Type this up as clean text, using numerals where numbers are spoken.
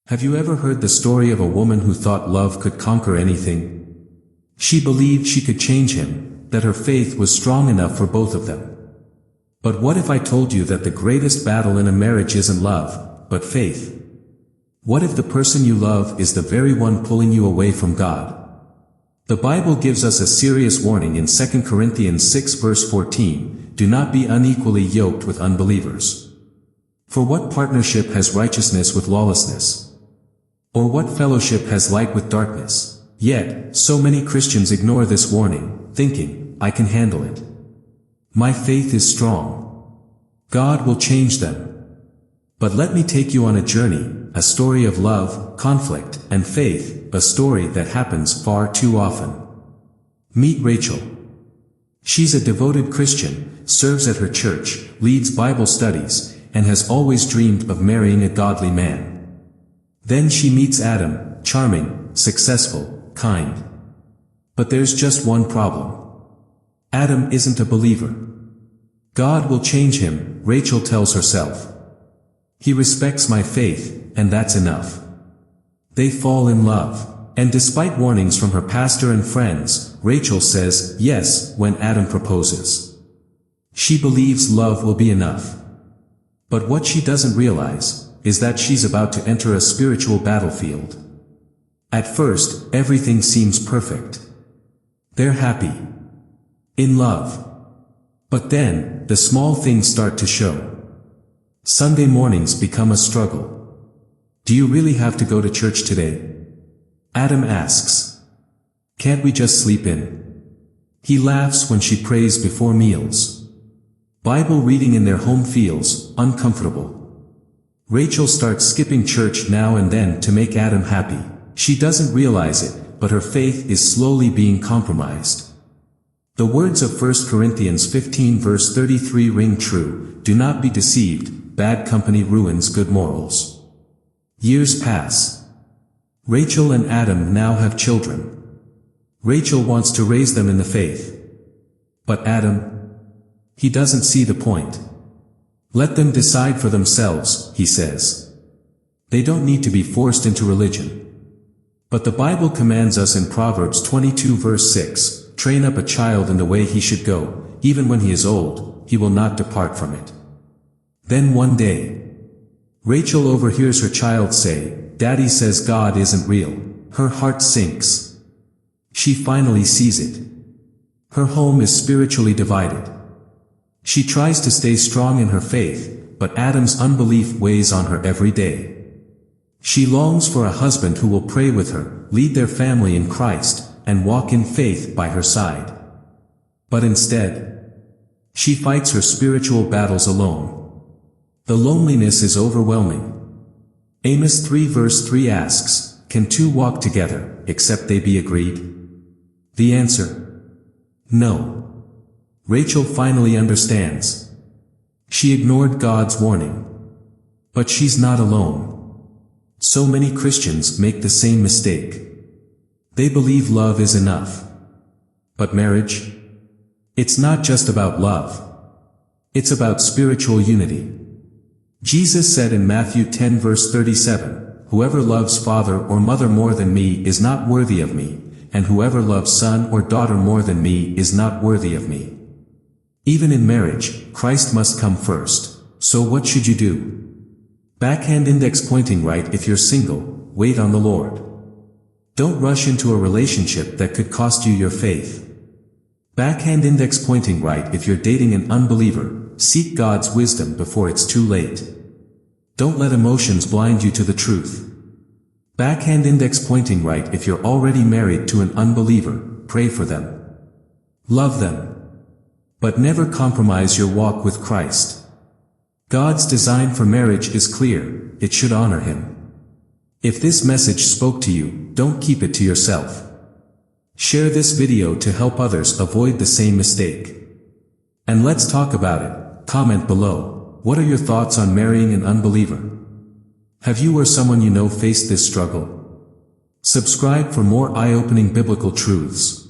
Have you ever heard the story of a woman who thought love could conquer anything? She believed she could change him, that her faith was strong enough for both of them. But what if I told you that the greatest battle in a marriage isn't love, but faith? What if the person you love is the very one pulling you away from God? The Bible gives us a serious warning in 2 Corinthians 6 verse 14, do not be unequally yoked with unbelievers. For what partnership has righteousness with lawlessness? Or what fellowship has light with darkness? Yet, so many Christians ignore this warning, thinking, I can handle it. My faith is strong. God will change them. But let me take you on a journey, a story of love, conflict, and faith, a story that happens far too often. Meet Rachel. She's a devoted Christian, serves at her church, leads Bible studies, and has always dreamed of marrying a godly man. Then she meets Adam, charming, successful, kind. But there's just one problem. Adam isn't a believer. God will change him, Rachel tells herself. He respects my faith, and that's enough. They fall in love. And despite warnings from her pastor and friends, Rachel says yes when Adam proposes. She believes love will be enough. But what she doesn't realize is that she's about to enter a spiritual battlefield. At first, everything seems perfect. They're happy. In love. But then, the small things start to show. Sunday mornings become a struggle. Do you really have to go to church today? Adam asks. Can't we just sleep in? He laughs when she prays before meals. Bible reading in their home feels uncomfortable. Rachel starts skipping church now and then to make Adam happy. She doesn't realize it, but her faith is slowly being compromised. The words of 1 Corinthians 15 verse 33 ring true, do not be deceived, bad company ruins good morals. Years pass. Rachel and Adam now have children. Rachel wants to raise them in the faith. But Adam? He doesn't see the point. Let them decide for themselves, he says. They don't need to be forced into religion. But the Bible commands us in Proverbs 22 verse 6, train up a child in the way he should go, even when he is old, he will not depart from it. Then one day, Rachel overhears her child say, Daddy says God isn't real. Her heart sinks. She finally sees it. Her home is spiritually divided. She tries to stay strong in her faith, but Adam's unbelief weighs on her every day. She longs for a husband who will pray with her, lead their family in Christ, and walk in faith by her side. But instead, she fights her spiritual battles alone. The loneliness is overwhelming. Amos 3 verse 3 asks, can two walk together, except they be agreed? The answer? No. Rachel finally understands. She ignored God's warning. But she's not alone. So many Christians make the same mistake. They believe love is enough. But marriage? It's not just about love. It's about spiritual unity. Jesus said in Matthew 10 verse 37, whoever loves father or mother more than me is not worthy of me, and whoever loves son or daughter more than me is not worthy of me. Even in marriage, Christ must come first. So what should you do? Backhand index pointing right if you're single, wait on the Lord. Don't rush into a relationship that could cost you your faith. Backhand index pointing right if you're dating an unbeliever, seek God's wisdom before it's too late. Don't let emotions blind you to the truth. Backhand index pointing right if you're already married to an unbeliever, pray for them. Love them. But never compromise your walk with Christ. God's design for marriage is clear, it should honor Him. If this message spoke to you, don't keep it to yourself. Share this video to help others avoid the same mistake. And let's talk about it. Comment below. What are your thoughts on marrying an unbeliever? Have you or someone you know faced this struggle? Subscribe for more eye-opening biblical truths.